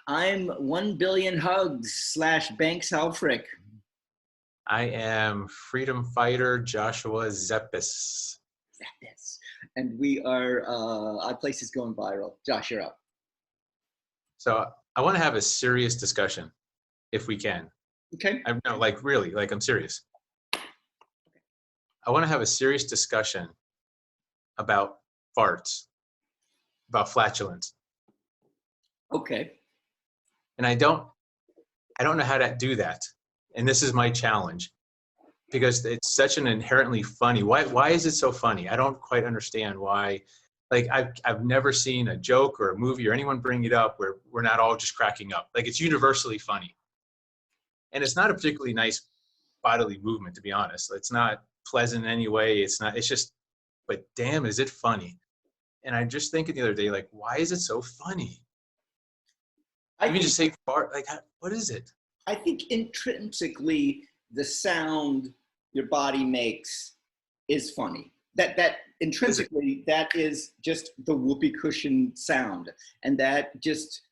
I'm 1 billion hugs slash Banks Halfrick. I am freedom fighter Joshua Zeppis. Zeppis. And we are Odd Places Going Viral. Josh, you're up. So I want to have a serious discussion, if we can. Okay. No, like really, like I'm serious. I want to have a serious discussion about farts, about flatulence. Okay. And I don't know how to do that. And this is my challenge because it's such an inherently funny. Why is it so funny? I don't quite understand why. Like I've never seen a joke or a movie or anyone bring it up where we're not all just cracking up. Like it's universally funny. And it's not a particularly nice bodily movement, to be honest. It's not pleasant in any way. It's just, but damn, is it funny? And I'm just thinking the other day, like, why is it so funny? You can just say fart, like, what is it? I think intrinsically the sound your body makes is funny. That intrinsically, that is just the whoopee cushion sound. And that just,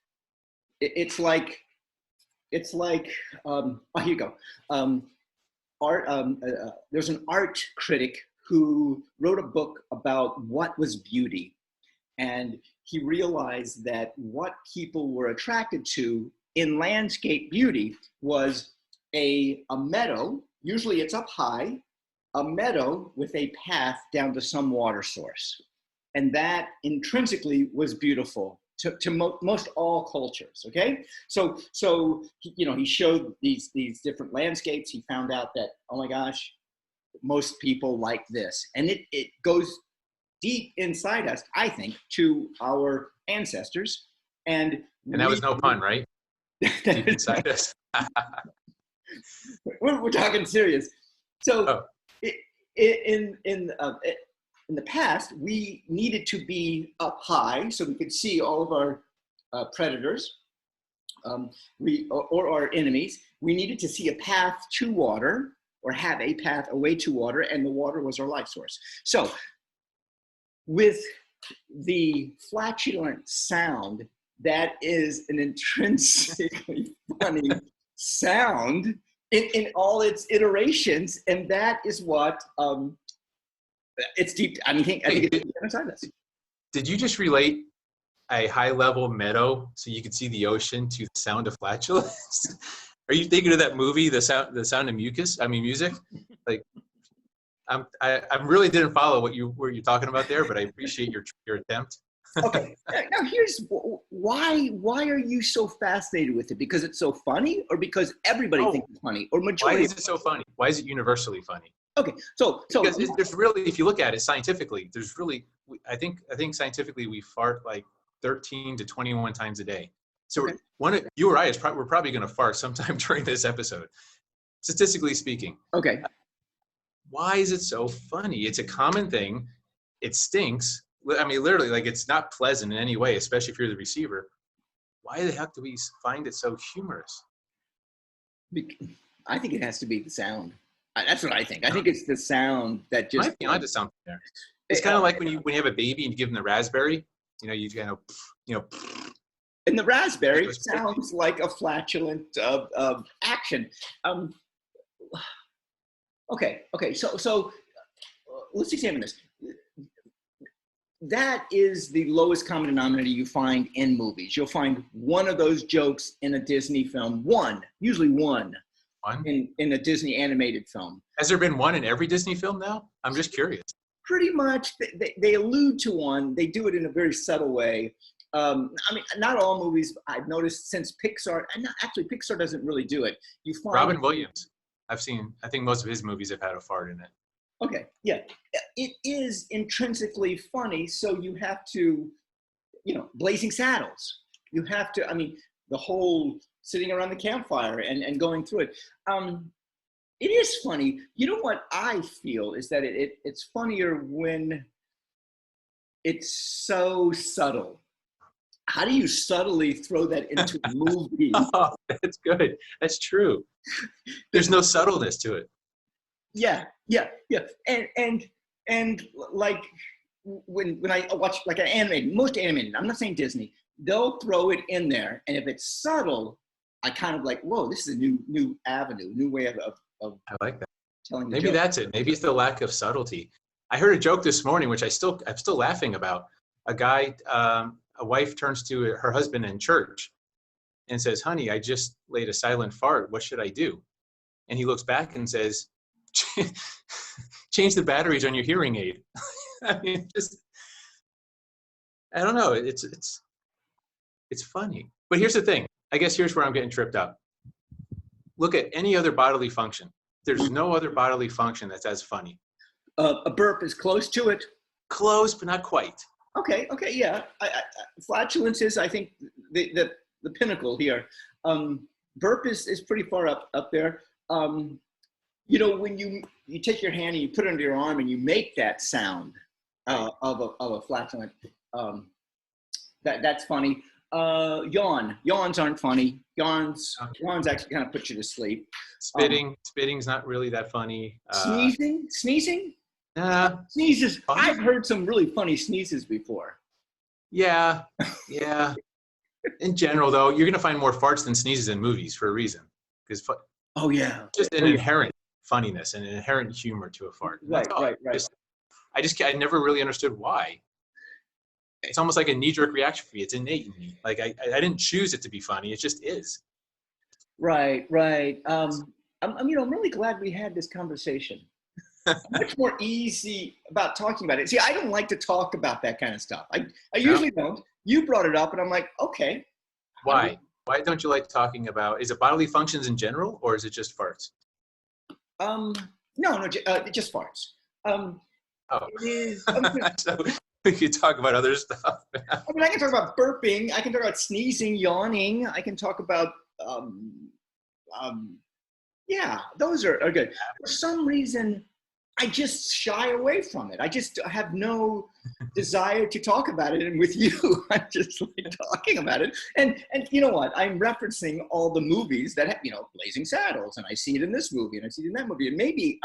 it's like, here you go. There's an art critic who wrote a book about what was beauty. And he realized that what people were attracted to in landscape beauty was a meadow, usually it's up high, a meadow with a path down to some water source. And that intrinsically was beautiful to most all cultures, okay? So he showed these different landscapes. He found out that, oh my gosh, most people like this. And it goes deep inside us, I think, to our ancestors. And that was no pun, right? Deep inside us. We're talking serious. So in the past, we needed to be up high so we could see all of our predators or our enemies. We needed to see a path to water or have a path away to water, and the water was our life source. So with the flatulent sound, that is an intrinsically funny sound in all its iterations, and that is what it's deep. I think it's deep inside us. Did you just relate a high-level meadow so you could see the ocean to the sound of flatulence? Are you thinking of that movie, The Sound of Music? Like, I really didn't follow what you're talking about there, but I appreciate your attempt. Okay, now here's why are you so fascinated with it? Because it's so funny, or because everybody thinks it's funny, or majority? Why is it so funny? Why is it universally funny? Okay, so because there's really, if you look at it scientifically, there's really, I think scientifically we fart like 13 to 21 times a day. So you or I we're probably going to fart sometime during this episode, statistically speaking. Okay. Why is it so funny? It's a common thing. It stinks. I mean, literally, like, it's not pleasant in any way, especially if you're the receiver. Why the heck do we find it so humorous? I think it has to be the sound. That's what I think. I think it's the sound that just. Might be onto something there. It's kind of like when you have a baby and you give them the raspberry. You kind of. And the raspberry sounds like a flatulent action. Okay. So let's examine this. That is the lowest common denominator you find in movies. You'll find one of those jokes in a Disney film. Usually one. In a Disney animated film. Has there been one in every Disney film now? I'm just curious. Pretty much, they allude to one. They do it in a very subtle way. I mean, not all movies, I've noticed since Pixar, and actually Pixar doesn't really do it. You find Robin Williams. I think most of his movies have had a fart in it. Okay, yeah. It is intrinsically funny, so you have to, Blazing Saddles. You have to, the whole sitting around the campfire and going through it. It is funny. You know what I feel is that it's funnier when it's so subtle. How do you subtly throw that into a movie? Oh, that's good. That's true. There's no subtleness to it. Yeah. And like when I watch like an animated, most animated, I'm not saying Disney, they'll throw it in there. And if it's subtle, I kind of like, whoa, this is a new avenue, new way of I like that. telling the Maybe joke. that's it. Maybe it's the lack of subtlety. I heard a joke this morning, which I'm still laughing about. A wife turns to her husband in church and says, "Honey, I just laid a silent fart. What should I do?" And he looks back and says, "Change the batteries on your hearing aid." I mean, just, I don't know. It's funny. But here's the thing. I guess here's where I'm getting tripped up. Look at any other bodily function. There's no other bodily function that's as funny. A burp is close to it. Close, but not quite. Okay, yeah. Flatulence is, I think, the pinnacle here. Burp is pretty far up there. You know, when you take your hand and you put it under your arm and you make that sound of a flatulent, that's funny. Yawns aren't funny. Yawns actually kind of put you to sleep. Spitting's not really that funny. Sneezing. Sneezes. Funny? I've heard some really funny sneezes before. Yeah. In general, though, you're gonna find more farts than sneezes in movies for a reason, because Oh yeah. just an inherent funniness and an inherent humor to a fart. Right. I never really understood why. It's almost like a knee-jerk reaction for me. It's innate in me. Like I didn't choose it to be funny. It just is. Right. I'm really glad we had this conversation. Much more easy about talking about it. See, I don't like to talk about that kind of stuff. I usually don't. You brought it up, and I'm like, okay. Why? Why don't you like talking about? Is it bodily functions in general, or is it just farts? No, just farts. It is. So we could talk about other stuff. I mean, I can talk about burping. I can talk about sneezing, yawning. I can talk about, yeah, those are good. For some reason, I just shy away from it. I just have no desire to talk about it. And with you, I'm just like talking about it. And you know what? I'm referencing all the movies that have, Blazing Saddles, and I see it in this movie, and I see it in that movie. And maybe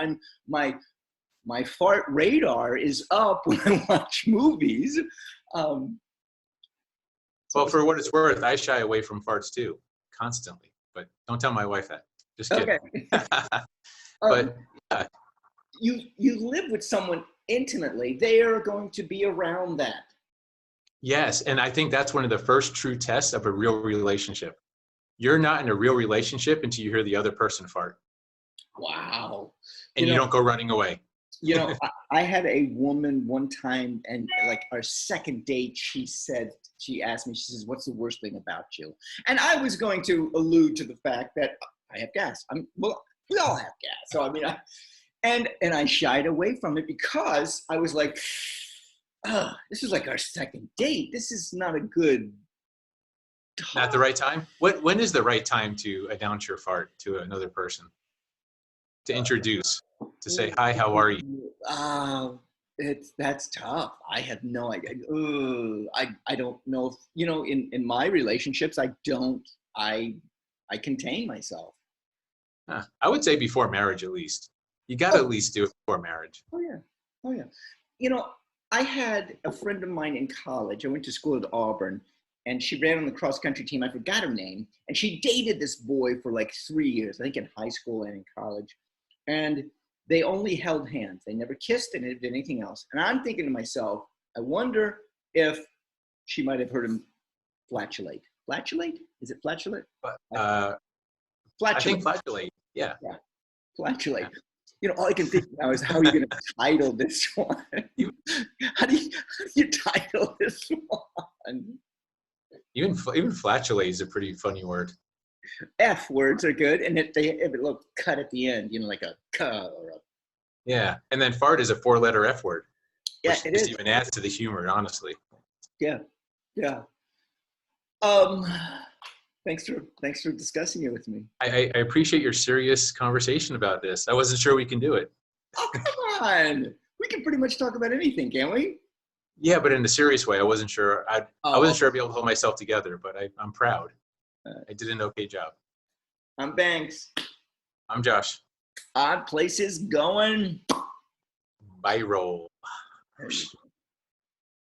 my fart radar is up when I watch movies. Well, for what it's worth, I shy away from farts too, constantly. But don't tell my wife that. Just kidding. Okay. But yeah. You live with someone intimately. They are going to be around that. Yes, and I think that's one of the first true tests of a real relationship. You're not in a real relationship until you hear the other person fart. Wow. And you don't go running away. I had a woman one time, and like our second date, she asked me, she says, "What's the worst thing about you?" And I was going to allude to the fact that I have gas. We all have gas. So I mean, and I shied away from it because I was like, this is like our second date. This is not a good talk. Not the right time? When is the right time to announce your fart to another person? To introduce, to say, "Hi, how are you?" That's tough. I have no idea. I don't know if, in my relationships, I contain myself. I would say before marriage, at least. You got to at least do it before marriage. Oh yeah. I had a friend of mine in college. I went to school at Auburn, and she ran on the cross country team. I forgot her name, and she dated this boy for like 3 years, I think in high school and in college. And they only held hands. They never kissed, and did anything else. And I'm thinking to myself, I wonder if she might have heard him flatulate. Flatulate? Is it flatulate? Flatulate. I think flatulate. Yeah. Flatulate. All I can think now is, how are you going to title this one? How do you title this one? Even flatulate is a pretty funny word. F words are good, and if they have a little cut at the end, like a "k" or a. Yeah, and then fart is a 4-letter F word. Yeah, which it just is. even adds to the humor, honestly. Yeah. Thanks for discussing it with me. I appreciate your serious conversation about this. I wasn't sure we can do it. Oh, come on. We can pretty much talk about anything, can't we? Yeah, but in a serious way. I wasn't sure. I wasn't sure I'd be able to hold myself together, but I'm proud. I did an okay job. I'm Banks. I'm Josh. Odd Places going viral.